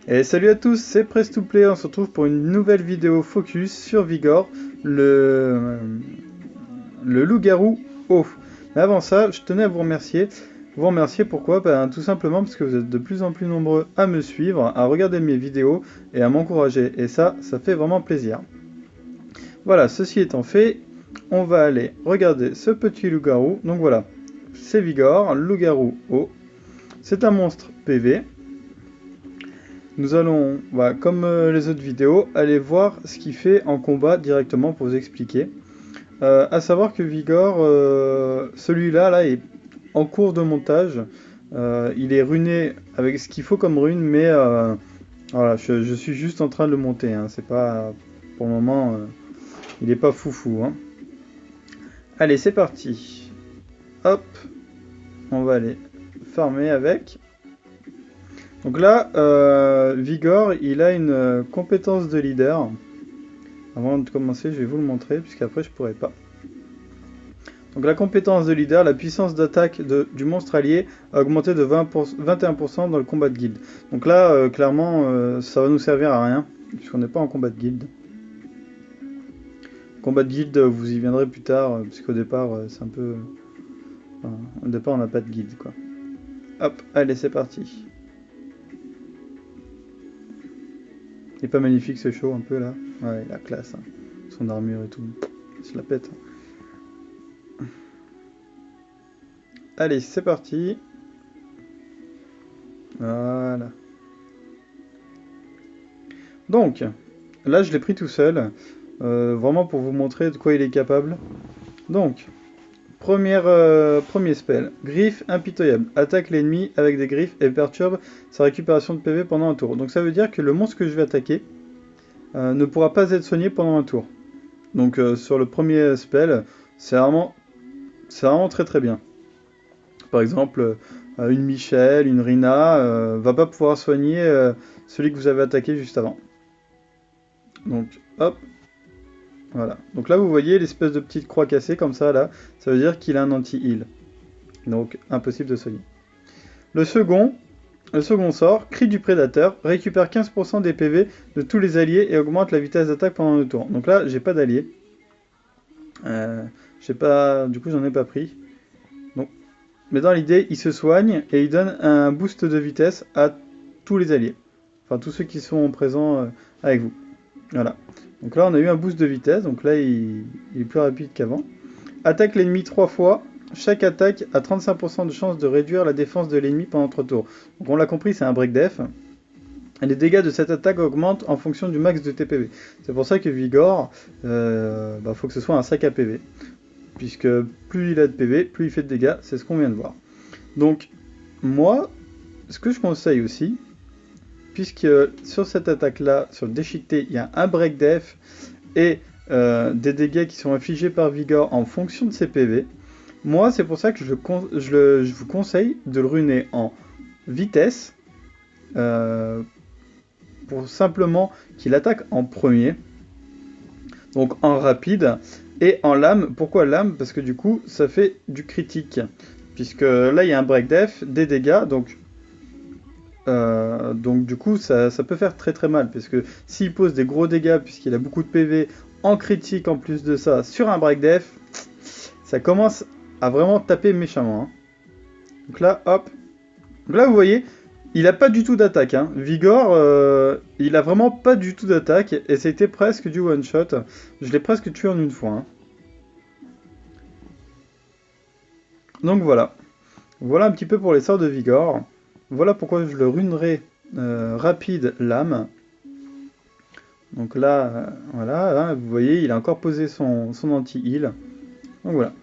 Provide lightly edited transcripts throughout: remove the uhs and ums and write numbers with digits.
Et salut à tous, c'est Press2Play, on se retrouve pour une nouvelle vidéo focus sur Vigor, le loup-garou haut. Mais avant ça, je tenais à vous remercier. Vous remercier pourquoi? Tout simplement parce que vous êtes de plus en plus nombreux à me suivre, à regarder mes vidéos et à m'encourager. Et ça fait vraiment plaisir. Voilà, ceci étant fait, on va aller regarder ce petit loup-garou. Donc voilà, c'est Vigor, loup-garou haut. C'est un monstre PV. Nous allons, comme les autres vidéos, aller voir ce qu'il fait en combat directement pour vous expliquer. À savoir que Vigor, celui-là là, est en cours de montage. Il est runé avec ce qu'il faut comme rune, mais voilà, je suis juste en train de le monter. Hein. C'est pas, pour le moment, il est pas foufou. Hein. Allez, c'est parti. Hop, on va aller farmer avec. Donc là, Vigor, il a une compétence de leader. Avant de commencer, je vais vous le montrer, puisqu'après je pourrai pas. Donc la compétence de leader, la puissance d'attaque du monstre allié a augmenté de 21% dans le combat de guilde. Donc là, clairement, ça va nous servir à rien, puisqu'on n'est pas en combat de guilde. Combat de guilde, vous y viendrez plus tard, puisqu'au départ, c'est un peu... Enfin, au départ, on n'a pas de guilde, quoi. Hop, allez, c'est parti. Il est pas magnifique ce show un peu là? Ouais, la classe, hein. Son armure et tout. Il se la pète. Allez, c'est parti. Voilà. Donc, là je l'ai pris tout seul. Vraiment pour vous montrer de quoi il est capable. Donc, premier spell. Griffe impitoyable. Attaque l'ennemi avec des griffes et perturbe sa récupération de PV pendant un tour. Donc ça veut dire que le monstre que je vais attaquer ne pourra pas être soigné pendant un tour. Donc sur le premier spell, c'est vraiment très très bien. Par exemple, une Michelle, une Rina, va pas pouvoir soigner celui que vous avez attaqué juste avant. Donc hop, voilà. Donc là vous voyez l'espèce de petite croix cassée comme ça là, ça veut dire qu'il a un anti-heal. Donc impossible de soigner. Le second sort, cri du prédateur, récupère 15% des PV de tous les alliés et augmente la vitesse d'attaque pendant le tour. Donc là j'ai pas d'alliés. Du coup j'en ai pas pris. Donc, mais dans l'idée il se soigne et il donne un boost de vitesse à tous les alliés. Enfin tous ceux qui sont présents avec vous. Voilà. Donc là on a eu un boost de vitesse, donc là il est plus rapide qu'avant. Attaque l'ennemi 3 fois. Chaque attaque a 35% de chance de réduire la défense de l'ennemi pendant 3 tours. Donc on l'a compris, c'est un break def. Et les dégâts de cette attaque augmentent en fonction du max de TPV. C'est pour ça que Vigor, faut que ce soit un sac à PV. Puisque plus il a de PV, plus il fait de dégâts, c'est ce qu'on vient de voir. Donc moi, ce que je conseille aussi, puisque sur cette attaque-là, sur le déchiqueté, il y a un break def et des dégâts qui sont infligés par Vigor en fonction de ses PV. Moi, c'est pour ça que je vous conseille de le runer en vitesse, pour simplement qu'il attaque en premier, donc en rapide, et en lame. Pourquoi lame? Parce que du coup, ça fait du critique, puisque là, il y a un break def, des dégâts, donc du coup, ça peut faire très très mal, parce que s'il pose des gros dégâts, puisqu'il a beaucoup de PV, en critique en plus de ça, sur un break def, ça commence à vraiment taper méchamment. Hein. Donc là, hop. Donc là, vous voyez, il a pas du tout d'attaque. Hein. Vigor, il a vraiment pas du tout d'attaque, et c'était presque du one-shot. Je l'ai presque tué en une fois. Hein. Donc voilà. Voilà un petit peu pour les sorts de Vigor. Voilà pourquoi je le runerai rapide lame. Donc là, voilà, hein, vous voyez, il a encore posé son anti-heal. Donc voilà.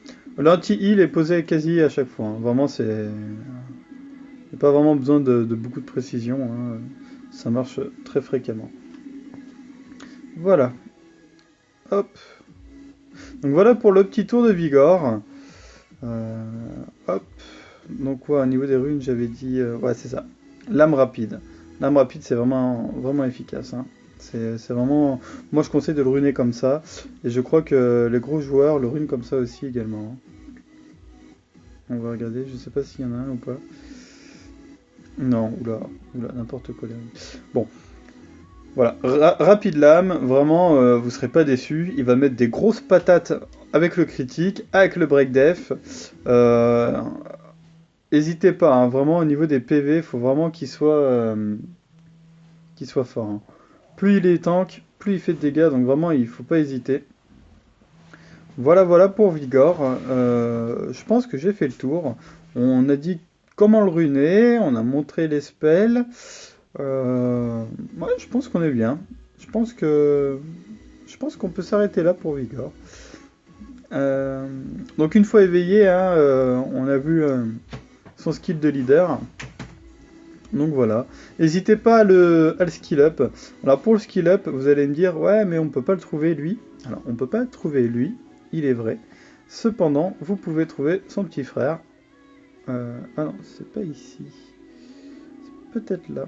L'anti-heal est posé quasi à chaque fois. Hein. Vraiment, c'est... Il n'y a pas vraiment besoin de beaucoup de précision. Hein. Ça marche très fréquemment. Voilà. Hop. Donc voilà pour le petit tour de Vigor. Hop. Donc ouais, au niveau des runes, j'avais dit... ouais, c'est ça. Lame rapide. Lame rapide, c'est vraiment, vraiment efficace. Hein. C'est vraiment... Moi, je conseille de le runer comme ça. Et je crois que les gros joueurs le runent comme ça aussi également. On va regarder. Je sais pas s'il y en a un ou pas. Non, oula, oula, n'importe quoi. Bon, voilà, rapide lame, vraiment, vous serez pas déçus. Il va mettre des grosses patates avec le critique, avec le break def. N'hésitez pas, hein, vraiment au niveau des PV, il faut vraiment qu'il soit fort, hein. Plus il est tank, plus il fait de dégâts, donc vraiment il faut pas hésiter. Voilà, voilà pour Vigor. Je pense que j'ai fait le tour. On a dit comment le ruiner, on a montré les spells. Ouais, je pense qu'on est bien. Je pense qu'on peut s'arrêter là pour Vigor. Donc une fois éveillé, hein, on a vu son skill de leader. Donc voilà. N'hésitez pas à le skill up. Alors pour le skill up, vous allez me dire, ouais, mais on peut pas le trouver lui. Alors on peut pas le trouver lui, il est vrai. Cependant, vous pouvez trouver son petit frère. Ah non, c'est pas ici. C'est peut-être là.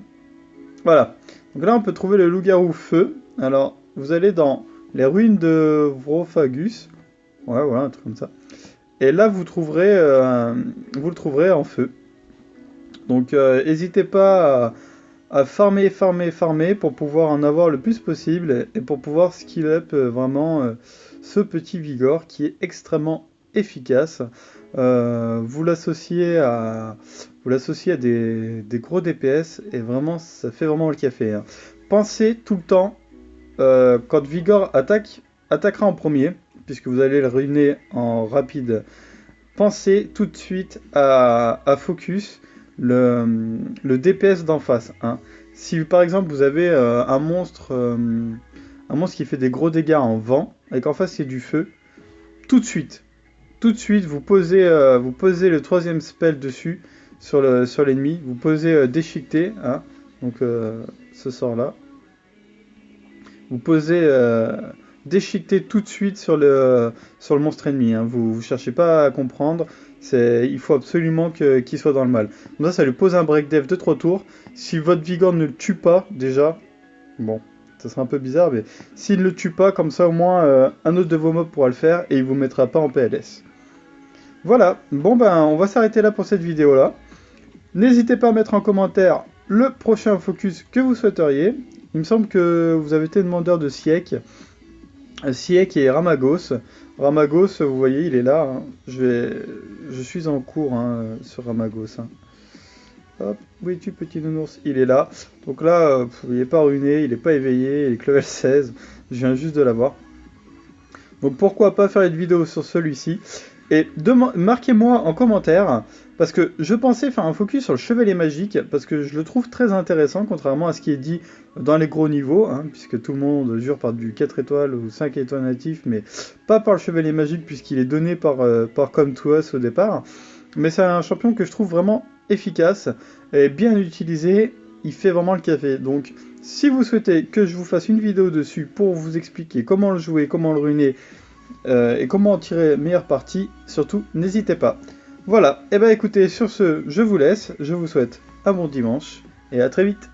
Voilà. Donc là, on peut trouver le loup-garou feu. Alors, vous allez dans les ruines de Vrophagus. Ouais, voilà, un truc comme ça. Et là, vous le trouverez en feu. Donc, n'hésitez pas à farmer pour pouvoir en avoir le plus possible et pour pouvoir skill up vraiment ce petit Vigor qui est extrêmement efficace. Vous l'associez à des gros DPS et vraiment ça fait vraiment le café, hein. Pensez tout le temps quand Vigor attaquera en premier, puisque vous allez le ruiner en rapide. Pensez tout de suite à focus le DPS d'en face, hein. Si par exemple vous avez un monstre qui fait des gros dégâts en vent et qu'en face c'est du feu, tout de suite, vous posez le troisième spell dessus sur l'ennemi, vous posez déchiqueter, hein, donc ce sort là, vous posez déchiqueter tout de suite sur le monstre ennemi, hein. Vous cherchez pas à comprendre, il faut absolument qu'il soit dans le mal. Donc ça lui pose un break def de 3 tours. Si votre Vigor ne le tue pas déjà, bon, ça sera un peu bizarre, mais s'il ne le tue pas, comme ça au moins un autre de vos mobs pourra le faire et il vous mettra pas en PLS. Voilà, bon ben on va s'arrêter là pour cette vidéo là. N'hésitez pas à mettre en commentaire le prochain focus que vous souhaiteriez. Il me semble que vous avez été demandeur de Siek. Siek et Ramagos. Ramagos, vous voyez, il est là, hein. Je suis en cours, hein, sur Ramagos, hein. Hop, où es-tu petit nounours? Il est là. Donc là, il n'est pas ruiné, il n'est pas éveillé, il est que level 16. Je viens juste de l'avoir. Donc pourquoi pas faire une vidéo sur celui-ci. Et marquez-moi en commentaire, parce que je pensais faire un focus sur le chevalier magique, parce que je le trouve très intéressant, contrairement à ce qui est dit dans les gros niveaux, hein, puisque tout le monde jure par du 4 étoiles ou 5 étoiles natif, mais pas par le chevalier magique, puisqu'il est donné par Come to Us au départ. Mais c'est un champion que je trouve vraiment efficace, et bien utilisé, il fait vraiment le café. Donc si vous souhaitez que je vous fasse une vidéo dessus pour vous expliquer comment le jouer, comment le ruiner, et comment en tirer meilleure partie, surtout n'hésitez pas. Voilà, et bah écoutez, sur ce, je vous laisse, je vous souhaite un bon dimanche, et à très vite.